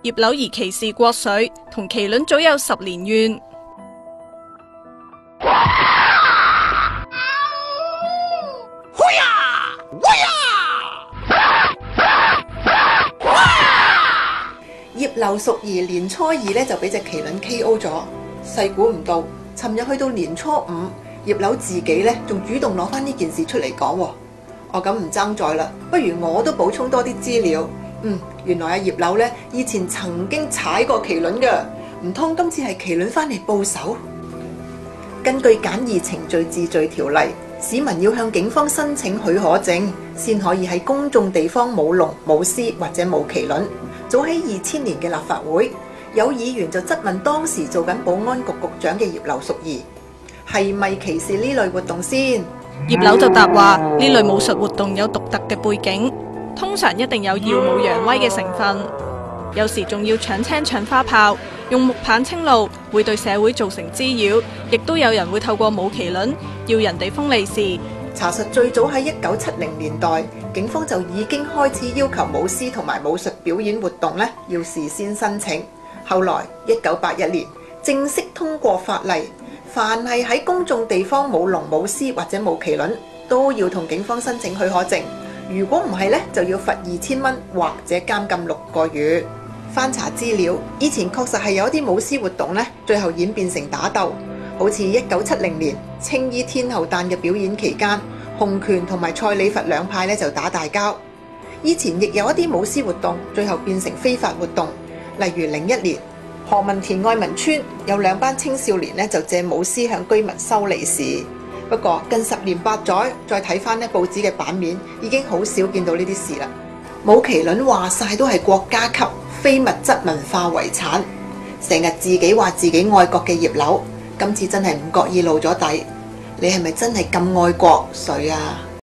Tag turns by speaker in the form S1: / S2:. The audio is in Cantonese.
S1: 葉劉儀歧視國粹，同麒麟早有10年怨。
S2: 葉劉淑儀年初2咧就俾隻麒麟 KO 咗，細估唔到，尋日去到年初5，葉劉自己咧仲主動攞翻呢件事出嚟講喎。我咁唔爭在啦，不如我都補充多啲資料。原來葉劉咧以前曾經踩過麒麟嘅，唔通今次係麒麟翻嚟報仇？根據簡易程序治罪條例，市民要向警方申請許可證，先可以喺公眾地方舞龍、舞獅或者舞麒麟。早喺2000年嘅立法會，有議員就質問當時做緊保安局局長嘅葉劉淑儀，係咪歧視呢類活動先？
S1: 葉劉就答話：呢類武術活動有獨特嘅背景，通常一定有耀武揚威嘅成分，有時仲要搶青搶花炮，用木棒清路，會對社會造成滋擾，亦都有人會透過舞麒麟要人哋封利是。
S2: 查實最早喺1970年代，警方就已經開始要求舞獅同埋武術表演活動咧要事先申請。後來1981年正式通過法例，凡係喺公眾地方舞龍舞獅或者舞麒麟，都要同警方申請許可證。如果唔係咧，就要罰2000蚊或者監禁6個月。翻查資料，以前確實係有一啲舞獅活動咧，最後演變成打鬥。好似1970年青衣天后誕嘅表演期間，洪拳同埋蔡李佛兩派咧就打大交。以前亦有一啲舞獅活動，最後變成非法活動。例如01年何文田愛民村有2班青少年咧就借舞獅向居民收利是。不過近10年8載，再睇翻呢報紙嘅版面，已經好少見到呢啲事啦。舞麒麟話晒都係國家級非物質文化遺產，成日自己話自己愛國嘅葉劉，今次真係唔覺意露咗底。你係咪真係咁愛國粹啊？